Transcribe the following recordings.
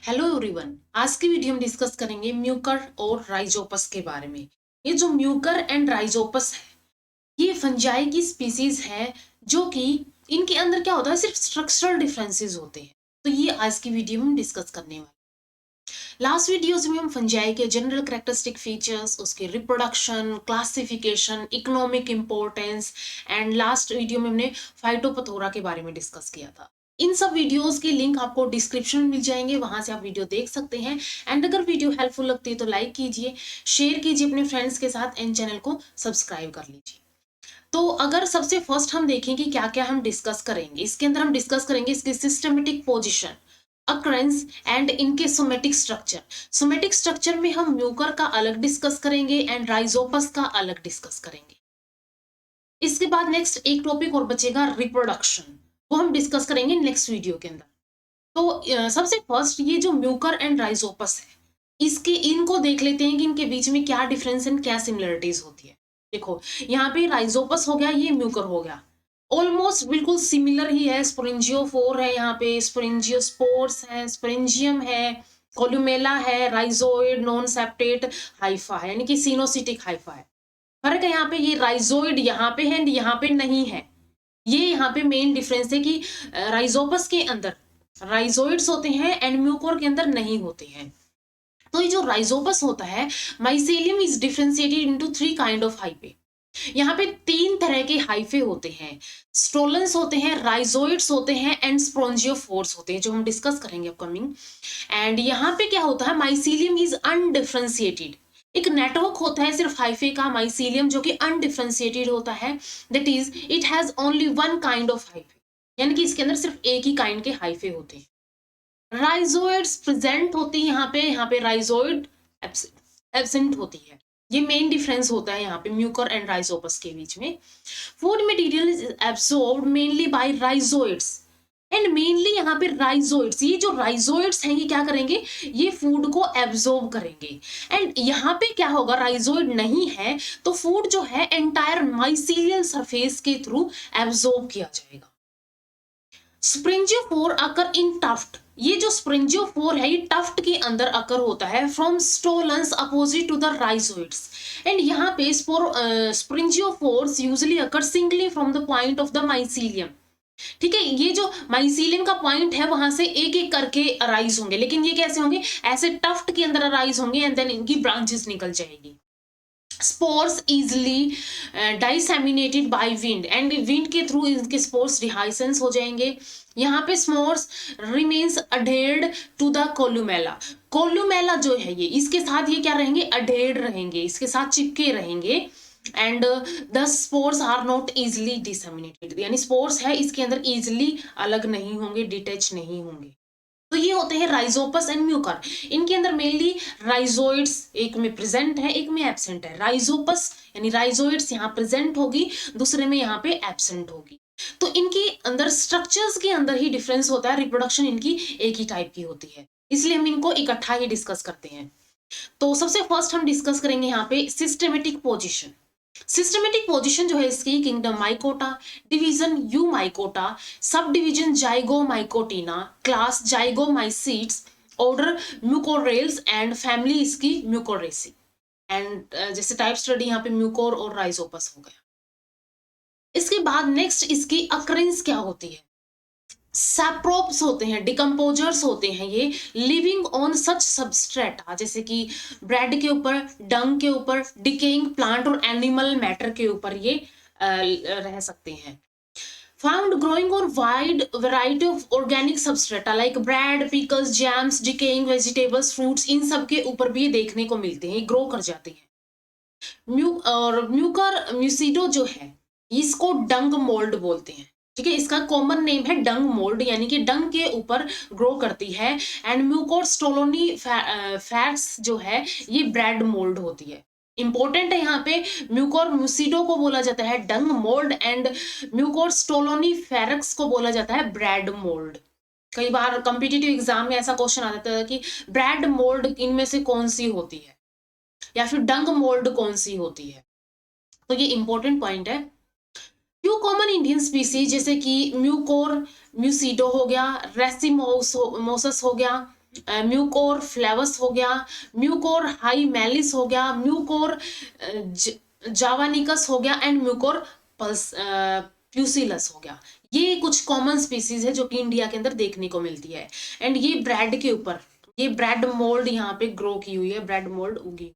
Hello everyone. आज की video में डिस्कस करेंगे म्यूकर और राइजोपस के बारे में। ये जो म्यूकर एंड राइजोपस है, ये फंजाई की स्पीसीज है जो कि इनके अंदर क्या होता है, सिर्फ स्ट्रक्चरल डिफरेंसेस होते हैं। तो ये आज की वीडियो में हम डिस्कस करने वाले। लास्ट वीडियोस में हम फंजाई के जनरल कैरेक्टरिस्टिक फीचर्स, उसके reproduction, classification, economic importance and last video में हमने फाइटोपथोरा के बारे में डिस्कस किया था। इन सब वीडियोस के लिंक आपको डिस्क्रिप्शन में मिल जाएंगे, वहां से आप वीडियो देख सकते हैं। एंड अगर वीडियो हेल्पफुल लगती है तो लाइक कीजिए, शेयर कीजिए अपने फ्रेंड्स के साथ एंड चैनल को सब्सक्राइब कर लीजिए। तो अगर सबसे फर्स्ट हम देखें कि क्या क्या हम डिस्कस करेंगे, इसके अंदर हम डिस्कस करेंगे इसके सिस्टमेटिक पोजिशन, अक्रेंस एंड इनके सोमेटिक स्ट्रक्चर। सोमेटिक स्ट्रक्चर में हम म्यूकर का अलग डिस्कस करेंगे एंड राइजोपस का अलग डिस्कस करेंगे। इसके बाद नेक्स्ट एक टॉपिक और बचेगा रिप्रोडक्शन, वो हम डिस्कस करेंगे नेक्स्ट वीडियो के अंदर। तो सबसे फर्स्ट ये जो म्यूकर एंड राइजोपस है, इसके इनको देख लेते हैं कि इनके बीच में क्या डिफरेंस एंड क्या सिमिलरिटीज होती है। देखो यहाँ पे राइजोपस हो गया, ये म्यूकर हो गया, ऑलमोस्ट बिल्कुल सिमिलर ही है। स्पोरेंजियोफोर है, यहाँ पे स्पोरेंजियोस्पोर्स है, स्पोरेंजियम है, कोलुमेला है, राइजोइड, नॉन सेप्टेट हाइफा है, यानी कि सिनोसिटिक हाइफा है। फर्क है यहाँ पे, ये राइजोइड यहाँ पे है एंड यहाँ पे नहीं है। ये यहाँ पे मेन डिफरेंस है कि राइजोपस के अंदर राइजोइड्स होते हैं एंड म्यूकोर के अंदर नहीं होते हैं। तो ये जो राइजोपस होता है, mycelium is differentiated into 3 kind of hyphae. यहाँ पे 3 तरह के हाइफे होते हैं, स्टोलेंस होते हैं, राइजोइड्स होते हैं एंड स्पोरेंजियोफोर्स होते हैं, जो हम डिस्कस करेंगे अपकमिंग। एंड यहाँ पे क्या होता है, माइसीलियम इज अनडिफरेंशिएटेड। एक नेटवर्क होता है सिर्फ हाइफे का, माइसीलियम, जो कि अनडिफरेंशिएटेड होता है। That is it has only one kind of hyphae, यानी कि इसके अंदर सिर्फ एक ही काइंड के हाइफे होते हैं। राइजोइड्स प्रेजेंट होती है यहाँ पे राइजोइड एब्सेंट होती है। ये मेन डिफरेंस होता है यहाँ पे म्यूकर एंड राइजोपस के बीच में। Food material is absorbed mainly by rhizoids and mainly यहाँ पे राइजोइड्स, ये जो राइजोइड्स हैं ये क्या करेंगे, ये फूड को एब्जॉर्ब करेंगे। एंड यहाँ पे क्या होगा, राइजोइड नहीं है तो फूड जो है एंटायर माइसीलियल सरफेस के थ्रू एब्जॉर्ब किया जाएगा। स्प्रिंजियोफोर अकर इन टफ्ट, ये जो स्प्रिंजियोफोर है ये टफ्ट के अंदर अकर होता है from stolons opposite to the rhizoids. And यहाँ पे sporangiophores usually occur singly from the point of the mycelium. ठीक है, ये जो माइसीलियम का पॉइंट है वहां से एक एक करके अराइज होंगे, लेकिन ये कैसे होंगे, ऐसे टफ्ट के अंदर अराइज होंगे एंड देन इनकी ब्रांचेस निकल जाएगी। Spores easily disseminated by wind and wind के थ्रू इनके स्पोर्स डिहाइसेंस हो जाएंगे। यहाँ पे spores remains adhered to the columella. Columella जो है ये, इसके साथ ये क्या रहेंगे, अडेयर्ड रहेंगे, इसके साथ चिपके रहेंगे। And the spores are not easily disseminated, यानी स्पोर्स है इसके अंदर इजिली अलग नहीं होंगे, डिटेच नहीं होंगे। तो ये होते हैं राइजोपस एंड म्यूकर। इनके अंदर मेनली राइजोइड्स एक में प्रेजेंट है, एक में एब्सेंट है। राइजोपस यानी राइजोइड्स यहाँ प्रेजेंट होगी, दूसरे में यहाँ पे एब्सेंट होगी। तो इनके अंदर स्ट्रक्चर्स के अंदर ही डिफरेंस होता है, रिप्रोडक्शन इनकी एक ही टाइप की होती है, इसलिए हम इनको इकट्ठा ही डिस्कस करते हैं। तो सबसे फर्स्ट हम डिस्कस करेंगे यहाँ पे सिस्टमेटिक पोजिशन। सिस्टमेटिक पोजीशन जो है इसकी, kingdom mycota, division eumycota, sub division zygomycotina, class zygomycetes, order mucorales and family इसकी म्यूकोरेसी। एंड जैसे टाइप स्टडी यहाँ पे म्यूकोर और राइजोपस हो गया। इसके बाद नेक्स्ट इसकी अक्रेंस क्या होती है, सैप्रोप्स होते हैं, डिकम्पोजर्स होते हैं, ये लिविंग ऑन सच सबस्ट्रेटा, जैसे कि ब्रेड के ऊपर, डंग के ऊपर, डिकेइंग प्लांट और एनिमल मैटर के ऊपर ये रह सकते हैं। Found growing on wide variety of organic substrata like bread, pickles, jams, decaying vegetables, fruits, इन सब के ऊपर भी ये देखने को मिलते हैं, ग्रो कर जाते हैं। म्यूकर म्यूसिडो जो है इसको डंग मोल्ड बोलते हैं। ठीक है, इसका कॉमन नेम है डंग मोल्ड, यानी कि डंग के ऊपर ग्रो करती है। एंड म्यूकोस्टोलोनी फैट्स जो है ये ब्रेड मोल्ड होती है। इंपॉर्टेंट है यहाँ पे, म्यूकोर म्यूसिडो को बोला जाता है डंग मोल्ड एंड म्यूकोस्टोलोनी फेरक्स को बोला जाता है ब्रेड मोल्ड। कई बार कॉम्पिटिटिव एग्जाम में ऐसा क्वेश्चन आ जाता है कि ब्रेड मोल्ड इनमें से कौन सी होती है या फिर डंग मोल्ड कौन सी होती है, तो ये इंपॉर्टेंट पॉइंट है। फ्यू कॉमन इंडियन स्पीसीज जैसे कि म्यूकोर म्यूसिडो हो गया, रेसिमोसस हो गया, म्यूकोर फ्लेवस हो गया, म्यूकोर हाईमेलिस हो गया, म्यूकोर जावानिकस हो गया एंड म्यूकोर पल्स प्यूसिलस हो गया। ये कुछ कॉमन स्पीसीज है जो कि इंडिया के अंदर देखने को मिलती है। एंड ये ब्रेड के ऊपर, ये ब्रेड मोल्ड यहाँ पे ग्रो की हुई है, ब्रेड मोल्ड उगी।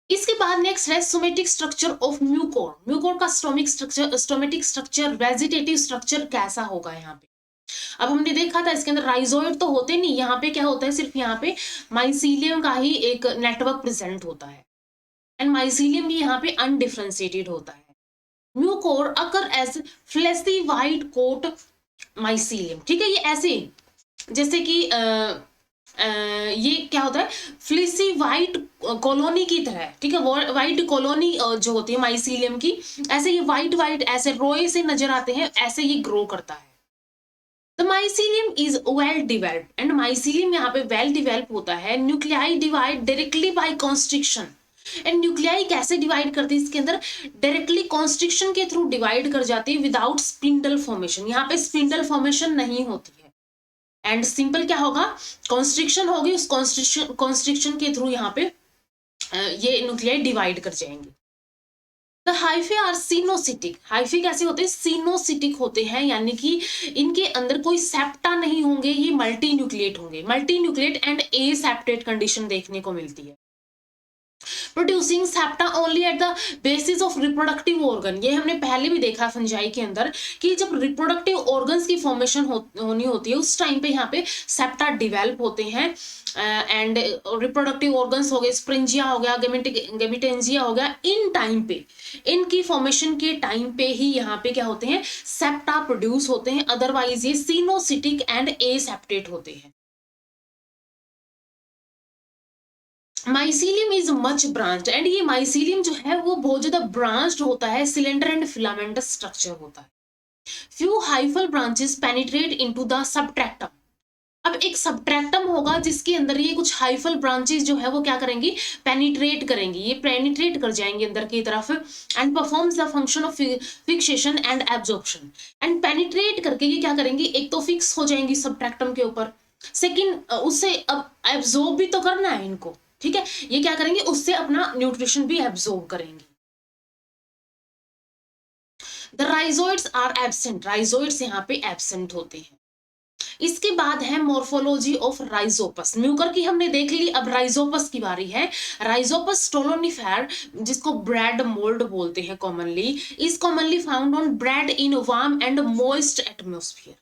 इसके बाद नेक्स्ट है somatic structure of Mucor. Mucor का स्टोमेटिक स्ट्रक्चर वेजिटेटिव स्ट्रक्चर कैसा होगा यहाँ पे। अब हमने देखा था इसके अंदर राइजोइड तो होते नहीं, यहाँ पे क्या होता है, सिर्फ यहाँ पे माइसीलियम का ही एक नेटवर्क प्रेजेंट होता है एंड माइसीलियम भी यहाँ पे अनडिफरेंशिएटेड होता है। Mucor occur as fleshy white coat mycelium, ठीक है, ये ऐसे जैसे कि ये क्या होता है, फ्लिसी वाइट कॉलोनी की तरह, ठीक है, वाइट कॉलोनी जो होती है माइसीलियम की, ऐसे ये वाइट वाइट ऐसे रोए से नजर आते हैं, ऐसे ये ग्रो करता है। The mycelium is well developed and mycelium यहाँ पे वेल डिवेल्प होता है। Nuclei divide directly by constriction and nuclei कैसे डिवाइड करती है इसके अंदर, डायरेक्टली कॉन्स्ट्रिक्शन के थ्रू डिवाइड कर जाती है विदाउट स्पिंडल फॉर्मेशन। यहाँ पे स्पिंडल फॉर्मेशन नहीं होती है एंड सिंपल क्या होगा, कॉन्स्ट्रिक्शन होगी, उस कॉन्स्ट्रिक्शन के थ्रू यहाँ पे ये न्यूक्लियाई डिवाइड कर जाएंगे। The hyphae are coenocytic. Hyphae कैसे होते हैं, सिनोसिटिक होते हैं, यानी कि इनके अंदर कोई सेप्टा नहीं होंगे, ये मल्टी न्यूक्लिएट होंगे। Multi nucleate and a septate condition देखने को मिलती है। Producing septa only at the basis of reproductive organ. ये हमने पहले भी देखा फंजाई के अंदर कि जब रिप्रोडक्टिव ऑर्गन्स की फॉर्मेशन होनी होती है उस टाइम पे यहाँ पे सेप्टा डिवेल्प होते हैं एंड रिप्रोडक्टिव ऑर्गन्स हो गए, स्प्रिंजिया हो गया, गेमिटेंजिया हो गया, इन टाइम पे, इनकी फॉर्मेशन के टाइम पे ही यहाँ पे क्या होते हैं, सेप्टा प्रोड्यूस होते हैं, अदरवाइज ये सिनोसिटिक एंड एसेप्टेट होते हैं। Mycelium is much branched and ये माइसीलियम जो है वो बहुत ज्यादा ब्रांच्ड होता है, सिलेंडर एंड फिलामेंटस स्ट्रक्चर होता है। Few hyphal branches penetrate into the substratum. अब एक सबट्रैक्टम होगा जिसके अंदर ये कुछ हाइफल ब्रांचेस जो है वो क्या करेंगी, पेनिट्रेट करेंगी, ये पेनिट्रेट कर जाएंगे अंदर की तरफ and performs the function of fixation and absorption. And penetrate करके ये क्या करेंगी, एक तो फिक्स हो जाएंगी सबट्रैक्टम के ऊपर, सेकंड उससे अब एब्जॉर्ब भी तो करना है इनको, ठीक है, ये क्या करेंगे, उससे अपना न्यूट्रिशन भी एब्जॉर्ब करेंगे। The rhizoids are absent. Rhizoids यहाँ पे एब्सेंट होते हैं। इसके बाद है मोर्फोलॉजी ऑफ राइजोपस। म्यूकर की हमने देख ली, अब राइजोपस की बारी है। राइजोपस स्टोलोनिफेर, जिसको ब्रेड मोल्ड बोलते हैं commonly, is commonly found on bread in warm and moist atmosphere.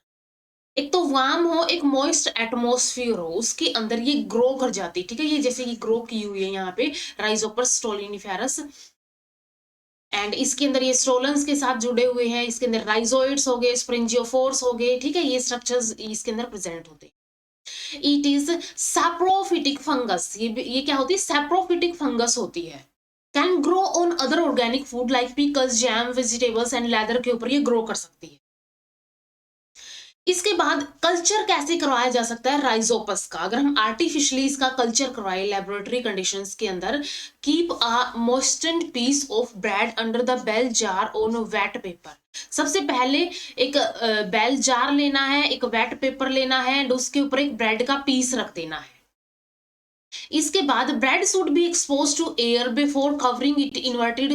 एक तो वार्म हो, एक मॉइस्ट एटमोस्फियर हो, उसके अंदर ये ग्रो कर जाती है, ठीक है, ये जैसे कि ग्रो की हुई है यहाँ पे राइजोपस स्टोलोनिफेरस एंड इसके अंदर ये स्टोलन्स के साथ जुड़े हुए हैं, इसके अंदर राइजोइड्स हो गए, स्प्रिंजियोफोर्स हो गए, ठीक है, ये स्ट्रक्चर्स इसके अंदर प्रेजेंट होते हैं। It is saprophytic fungus. ये क्या होती है, सैप्रोफिटिक फंगस होती है। Can grow on other organic food like pickles, jam, vegetables and leather के ऊपर ये ग्रो कर सकती है। इसके बाद कल्चर कैसे करवाया जा सकता है राइजोपस का, अगर हम आर्टिफिशियली इसका कल्चर करवाए लेबोरेटरी कंडीशंस के अंदर, keep a moistened piece of bread under the bell jar on wet paper. सबसे पहले एक बेल जार लेना है, एक वेट पेपर लेना है एंड उसके ऊपर एक ब्रेड का पीस रख देना है। इसके बाद bread should be expose to air before covering it inverted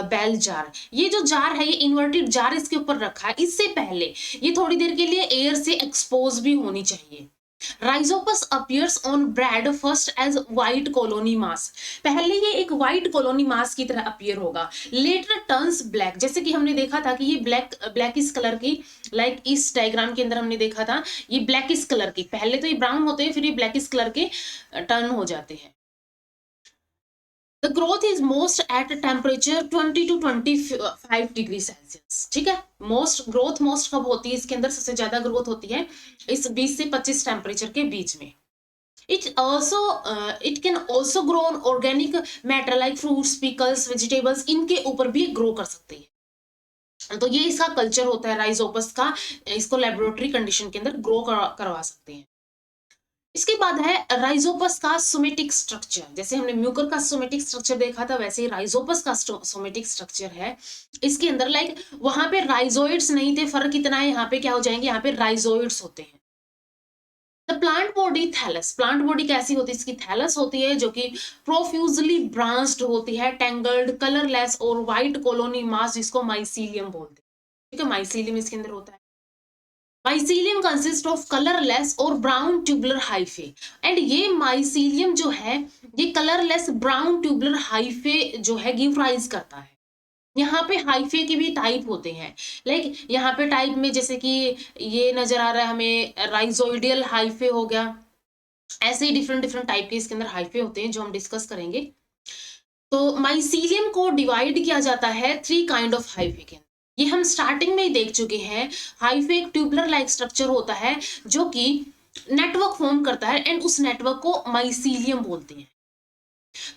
bell jar. ये जो जार है, ये इन्वर्टेड जार इसके ऊपर रखा है, इससे पहले ये थोड़ी देर के लिए एयर से एक्सपोज भी होनी चाहिए। Rhizopus appears on bread first as white colony mass. पहले ये एक व्हाइट कॉलोनी मास की तरह अपीयर होगा, लेटर टर्न्स ब्लैक, जैसे कि हमने देखा था कि ये ब्लैक इस कलर की, लाइक इस डायग्राम के अंदर हमने देखा था ये ब्लैक इस कलर की, पहले तो ये ब्राउन होते हैं फिर ये ब्लैक इस कलर के टर्न हो जाते हैं। The growth is most at temperature 20 to 25 degree Celsius, ठीक है, मोस्ट ग्रोथ मोस्ट कब होती है, इसके अंदर सबसे ज्यादा ग्रोथ होती है इस 20 से 25 टेम्परेचर के बीच में। It can also grow on organic matter like fruits, pickles, vegetables, इनके ऊपर भी ग्रो कर सकती है। तो ये इसका कल्चर होता है राइजोपस का, इसको लेबोरेटरी कंडीशन के अंदर ग्रो करवा सकते हैं। इसके बाद है राइजोपस का सोमेटिक स्ट्रक्चर। जैसे हमने म्यूकर का सोमेटिक स्ट्रक्चर देखा था, वैसे ही राइजोपस का सोमेटिक स्ट्रक्चर है। इसके अंदर लाइक वहां पे राइजोइड्स नहीं थे, फर्क इतना है यहाँ पे क्या हो जाएंगे, यहाँ पे राइजोइड्स होते हैं। The plant body thallus, plant body कैसी होती है, इसकी थैलस होती है जो कि प्रोफ्यूजली ब्रांच्ड होती है, टेंगल्ड, कलरलेस और व्हाइट कॉलोनी मास, जिसको माइसीलियम बोलते हैं। ठीक है, माइसीलियम इसके अंदर होता है। माइसीलियम कंसिस्ट ऑफ कलरलेस और ब्राउन ट्यूबुलर हाइफे, एंड ये माइसीलियम जो है ये कलरलेस ब्राउन ट्यूबुलर हाइफे जो है गिव राइज करता है। यहाँ पे हाइफे के भी टाइप होते हैं, लाइक यहाँ पे टाइप में जैसे कि ये नजर आ रहा है हमें राइजोइडियल हाइफे हो गया, ऐसे ही डिफरेंट डिफरेंट टाइप के इसके अंदर हाइफे होते हैं जो हम डिस्कस करेंगे। तो माइसीलियम को डिवाइड किया जाता है 3 काइंड ऑफ हाइफे के अंदर, ये हम स्टार्टिंग में ही देख चुके हैं। हाइफे एक ट्यूबुलर लाइक स्ट्रक्चर होता है जो कि नेटवर्क फॉर्म करता है, एंड उस नेटवर्क को माइसीलियम बोलते हैं।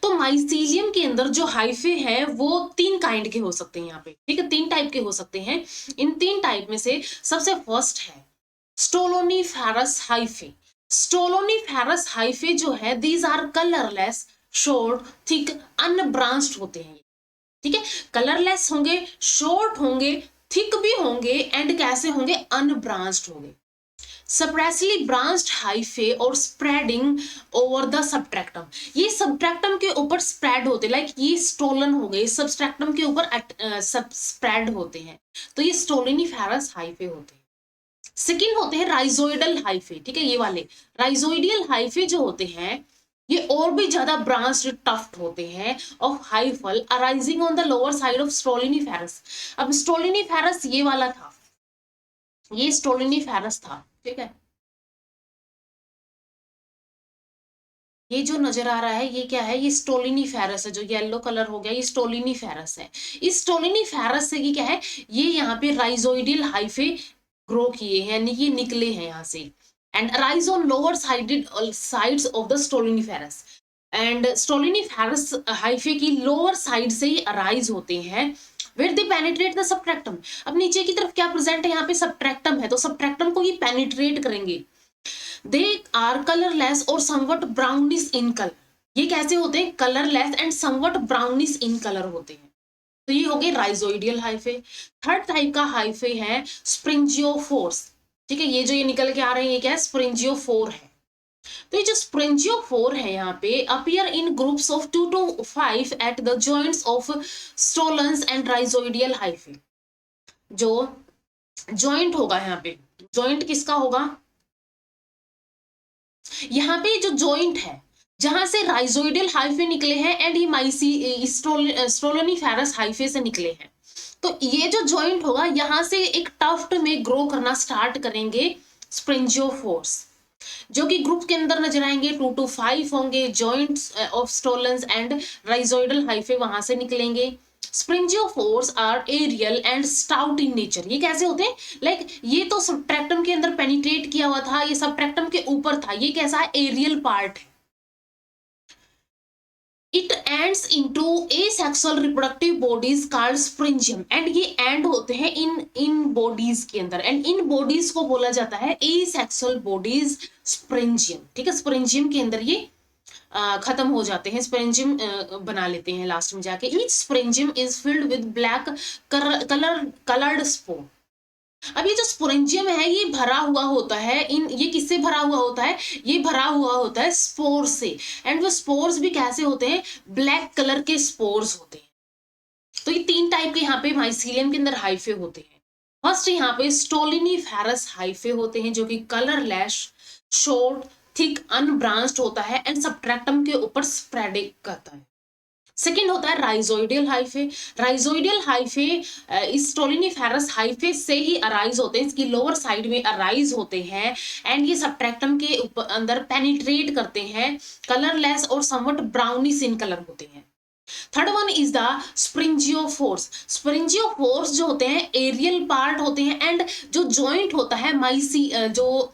तो माइसीलियम के अंदर जो हाइफे है वो 3 काइंड के हो सकते हैं यहाँ पे, ठीक है, 3 टाइप के हो सकते हैं। इन 3 टाइप में से सबसे फर्स्ट है स्टोलोनिफेरस हाइफे। स्टोलोनिफेरस हाइफे जो है these are colourless, short, thick, unbranched होते हैं। ठीक है, कलरलेस होंगे, शॉर्ट होंगे, थिक भी होंगे, एंड कैसे होंगे, अनब्रांच्ड होंगे। सप्रेसली ब्रांच्ड हाइफे और स्प्रेडिंग ओवर द सबट्रैक्टम, ये सबट्रैक्टम के ऊपर स्प्रेड होते हैं, लाइक ये स्टोलन हो गए, सबट्रैक्टम के ऊपर सब स्प्रेड होते हैं, तो ये स्टोलिनिफेरस हाइफे होते हैं। सेकंड होते हैं राइजोइडल हाइफे, ठीक है, ये वाले राइजोइडियल हाइफे जो होते हैं ये और भी ज्यादा ब्रांच्ड टफ्ट होते हैं of hyphal arising on the lower side of stoloniferous. अब स्टोलिनिफेरस ये वाला था, ये स्टोलिनिफेरस था, ठीक है, ये जो नजर आ रहा है ये क्या है, ये स्टोलिनिफेरस है, जो येलो कलर हो गया ये स्टोलिनिफेरस है। इस स्टोलिनिफेरस से ये क्या है, ये यहाँ पे राइजोइडियल हाइफे ग्रो किए हैं, यानी ये निकले हैं यहाँ से, and arise on lower sided sides of the stoloniferous, and stoloniferous hyphae की लोअर साइड से ही अराइज होते हैं, where they penetrate the substratum. अब नीचे की तरफ क्या प्रेजेंट है, यहाँ पे सबट्रैक्टम है, तो सबट्रैक्टम को ये पेनिट्रेट करेंगे। दे आर कलरलेस और समवट ब्राउनिश इन कलर, ये कैसे होते हैं, colourless and somewhat brownish in colour होते हैं। तो ये हो गए राइजोइडियल हाइफे। थर्ड टाइप का हाइफे है स्प्रिंजियोफोर्स, ठीक है, ये जो ये निकल के आ रहे हैं ये क्या है, स्प्रिंजियोफोर है। तो ये जो स्प्रिंजियोफोर है यहाँ पे appear in groups of 2 to 5 at the joints of stolons and rhizoidal hyphae. जो जॉइंट होगा यहाँ पे, जॉइंट किसका होगा, यहाँ पे जो जॉइंट है जहां से राइजोइडल हाइफे निकले हैं एंड ये माइसी स्टोलोनिफेरस हाइफे से निकले हैं, तो ये जो जॉइंट होगा यहाँ से एक टफ्ट में ग्रो करना स्टार्ट करेंगे स्प्रिंजियोफोर्स, जो कि ग्रुप के अंदर नजर आएंगे, 2 to 5 होंगे, joints of stolons and rhizoidal hyphae वहां से निकलेंगे। Sporangiophores are aerial and stout in nature, ये कैसे होते हैं, लाइक ये तो सबट्रैक्टम के अंदर पेनिट्रेट किया हुआ था, ये सबट्रैक्टम के ऊपर था, ये कैसा है, एरियल पार्ट है। It ends into asexual reproductive bodies called sporangium, and ये एंड होते हैं इन बॉडीज के अंदर, एंड इन बॉडीज को बोला जाता है एसेक्सुअल बॉडीज स्प्रिंजियम, ठीक है, स्प्रिंजियम के अंदर ये खत्म हो जाते हैं, स्प्रेंजियम बना लेते हैं लास्ट में जाके। Each sporangium is filled with black coloured spore. अब ये जो स्पोरेंजियम है ये भरा हुआ होता है, ये किससे भरा हुआ होता है, ये भरा हुआ होता है स्पोर से, एंड वो स्पोर्स भी कैसे होते हैं, ब्लैक कलर के स्पोर्स होते हैं। तो ये 3 टाइप के यहाँ पे माइसीलियम के अंदर हाइफे होते हैं। फर्स्ट यहाँ पे स्टोलिनिफेरस हाइफे होते हैं जो कि कलरलेस, शॉर्ट, थिक, अनब्रांच्ड होता है एंड सबट्रैक्टम के ऊपर स्प्रेडिंग करता है। सेकेंड होता है राइजोइडियल हाइफे। राइजोइडियल हाइफे इस स्टोलिनिफेरस हाइफे से ही अराइज होते हैं, इसकी लोअर साइड में अराइज होते हैं एंड ये सबट्रैक्टम के अंदर पेनिट्रेट करते हैं, कलरलेस और समवट ब्राउनिश इन कलर होते हैं। Third one is the sporangiophores. Sporangiophores जो होते हैं एरियल पार्ट होते हैं, एंड जो जॉइंट होता है जो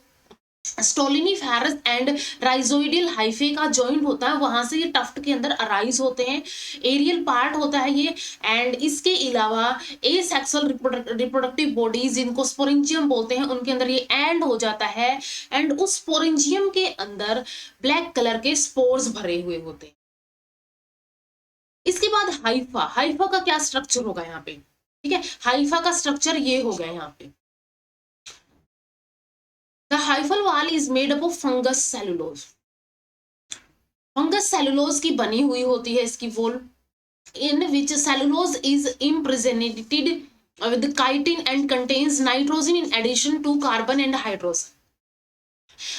स्टोलिनिफेरस एंड राइजोइडियल हाइफे का जॉइंट होता है वहां से ये टफ्ट के अंदर अराइज होते हैं, एरियल पार्ट होता है ये, एंड इसके अलावा एसेक्सुअल रिप्रोडक्टिव बॉडीज जिनको स्पोरेंजियम बोलते हैं उनके अंदर ये एंड हो जाता है, एंड उस स्पोरेंजियम के अंदर ब्लैक कलर के स्पोर्स भरे हुए होते हैं। इसके बाद हाइफा, हाइफा का क्या स्ट्रक्चर होगा यहाँ पे, ठीक है, हाइफा का स्ट्रक्चर ये हो गया यहाँ पे। The hyphal wall is made up of fungus cellulose. Fungus cellulose की बनी हुई होती है इसकी wall, in which cellulose is impregnated with chitin and contains nitrogen in addition to carbon and hydrogen।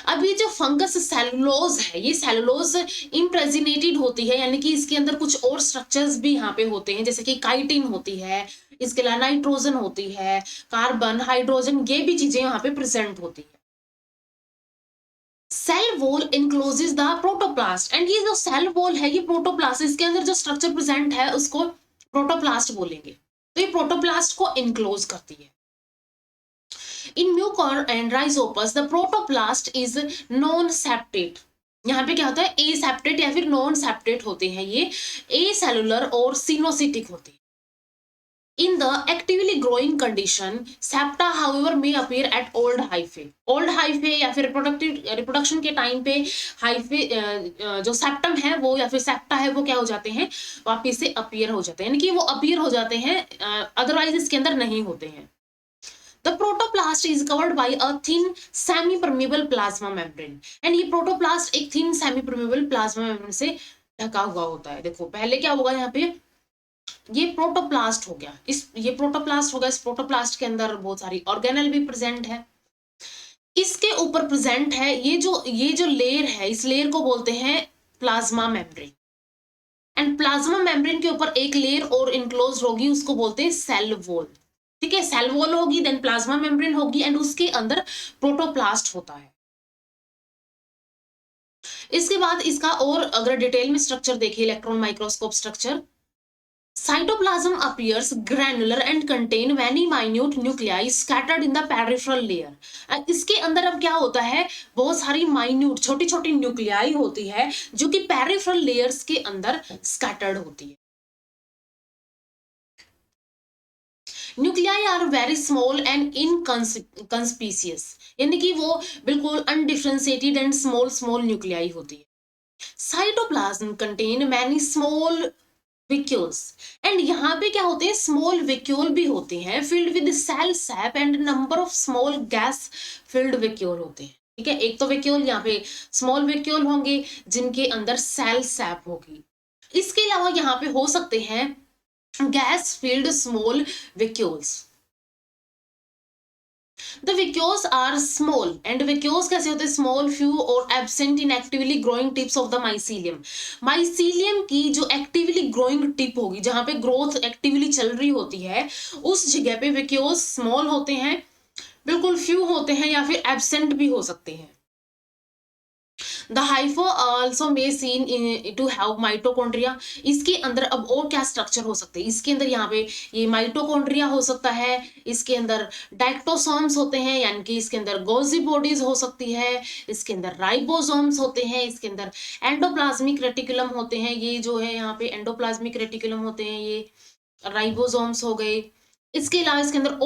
अब ये जो फंगस सेलुलोज है, ये सेलुलोज इम्प्रेजिनेटेड होती है, यानी कि इसके अंदर कुछ और स्ट्रक्चर्स भी यहाँ पे होते हैं, जैसे कि काइटिन होती है, इसके अलावा नाइट्रोजन होती है, कार्बन, हाइड्रोजन, ये भी चीजें यहाँ पे प्रेजेंट होती है। Cell wall encloses the protoplast, and ये जो सेल वॉल है ये प्रोटोप्लास्ट, इसके अंदर जो स्ट्रक्चर प्रेजेंट है उसको प्रोटोप्लास्ट बोलेंगे। तो ये प्रोटोप्लास्ट को इनक्लोज करती है। In mucor and rhizopus the protoplast is non septate. यहाँ पे क्या होता है, ए सेप्टेट या फिर नॉन सेप्टेट होते हैं ये, ए सेलुलर और सिनोसिटिक होते हैं। In the actively growing condition, septa however may appear at old hyphae। old hyphae या फिर reproduction के टाइम पे hyphae जो सेप्टम है वो या फिर सेप्टा है वो क्या हो जाते हैं, वापिस से अपीयर हो जाते हैं, यानी कि वो अपीयर हो जाते हैं, अदरवाइज इसके अंदर नहीं होते हैं। The protoplasm is covered by a thin semi-permeable plasma membrane, and ये प्रोटोप्लास्ट एक thin semi-permeable plasma membrane से ढका हुआ होता है। देखो पहले क्या होगा, यहाँ पे ये प्रोटोप्लास्ट हो गया, ये प्रोटोप्लास्ट हो गया, इस प्रोटोप्लास्ट के अंदर बहुत सारी ऑर्गेनेल भी प्रेजेंट है। इसके ऊपर प्रेजेंट है ये जो लेयर है, इस लेयर को बोलते हैं plasma membrane, and plasma membrane के ऊपर एक लेयर और इनक्लोज होगी, उसको बोलते हैं सेल वॉल। ठीक है, सेल वॉल होगी, देन प्लाज्मा मेम्ब्रेन होगी, एंड उसके अंदर प्रोटोप्लास्ट होता है। इसके बाद इसका और अगर डिटेल में स्ट्रक्चर देखिए, electron microscope structure, cytoplasm appears granular and contain many minute nuclei scattered in the peripheral layer। इसके अंदर अब क्या होता है, बहुत सारी माइन्यूट छोटी छोटी न्यूक्लियाई होती है जो कि पेरिफेरल लेयर्स के अंदर स्कैटर्ड होती है। Nuclei are very small and inconspicuous, यानी कि वो बिल्कुल अनडिफरेंशिएटेड एंड स्मॉल न्यूक्लियाई होती है। Cytoplasm contain many small vacuoles, and यहाँ पे क्या होते हैं, स्मॉल वेक्यूल भी होते हैं, filled with cell sap and number of small gas filled vacuole होते हैं। ठीक है, एक तो वेक्यूल यहाँ पे स्मॉल वेक्यूल होंगे जिनके अंदर सेल सैप होगी, इसके अलावा यहाँ पे हो सकते हैं gas filled small vacuoles. The vacuoles are small, and vacuoles कैसे होते हैं, small, few और absent in actively growing tips of the mycelium। mycelium की जो actively growing tip होगी, जहां पे growth actively चल रही होती है, उस जगह पे vacuoles small होते हैं, बिल्कुल few होते हैं, या फिर absent भी हो सकते हैं। The hypha also may seen to have mitochondria। इसके अंदर अब और क्या स्ट्रक्चर हो सकते हैं, इसके अंदर यहाँ पे ये माइटोकॉन्ड्रिया हो सकता है, इसके अंदर डायक्टोसोम्स होते हैं, यानी कि इसके अंदर गोजी बॉडीज हो सकती है, इसके अंदर राइबोसोम्स होते हैं, इसके अंदर एंडोप्लाज्मिक रेटिकुलम होते हैं, ये जो है यहाँ पे एंडोप्लाज्मिक रेटिकुलम होते हैं, ये राइबोसोम्स हो गए। इसके अलावा इसके अंदर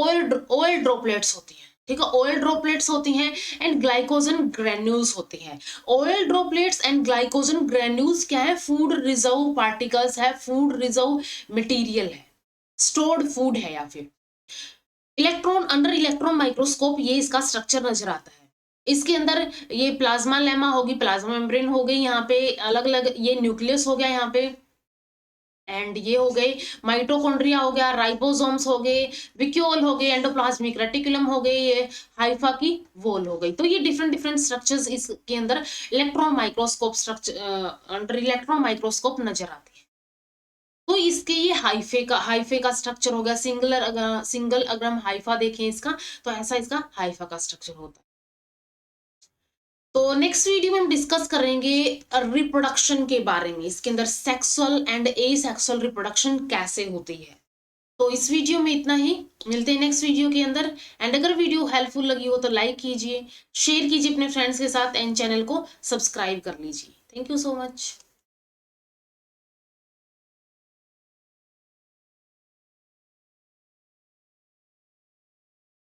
ऑयल ड्रॉपलेट्स होती हैं। ठीक है, ऑयल ड्रॉपलेट्स होती हैं एंड ग्लाइकोजन ग्रेन्यूल्स होते हैं। Oil droplets and glycogen granules क्या है, फूड रिजर्व पार्टिकल्स है, फूड रिजर्व मटेरियल है, स्टोर्ड फूड है, या फिर इलेक्ट्रॉन अंडर इलेक्ट्रॉन माइक्रोस्कोप ये इसका स्ट्रक्चर नजर आता है। इसके अंदर ये प्लाज्मा लेमा होगी, प्लाज्मा मेम्ब्रेन हो गई, यहाँ पे अलग अलग ये न्यूक्लियस हो गया यहाँ पे, एंड ये हो गए माइटोकॉन्ड्रिया हो गया, राइबोसोम्स हो गए, विक्यूल हो गए, एंडोप्लाज्मिक रेटिकुलम हो गए, ये हाइफा की वॉल हो गई। तो ये डिफरेंट स्ट्रक्चर्स इसके अंदर electron microscope structure under electron microscope नजर आते हैं। तो इसके ये हाइफे का स्ट्रक्चर हो गया, सिंगल अगर हम हाइफा देखें इसका, तो ऐसा इसका हाइफा का स्ट्रक्चर होता है। तो नेक्स्ट वीडियो में हम डिस्कस करेंगे रिप्रोडक्शन के बारे में, इसके अंदर सेक्सुअल एंड एसेक्सुअल रिप्रोडक्शन कैसे होती है। तो इस वीडियो में इतना ही, मिलते हैं नेक्स्ट वीडियो के अंदर। एंड अगर वीडियो हेल्पफुल लगी हो तो लाइक कीजिए, शेयर कीजिए अपने फ्रेंड्स के साथ, एंड चैनल को सब्सक्राइब कर लीजिए। Thank you so much.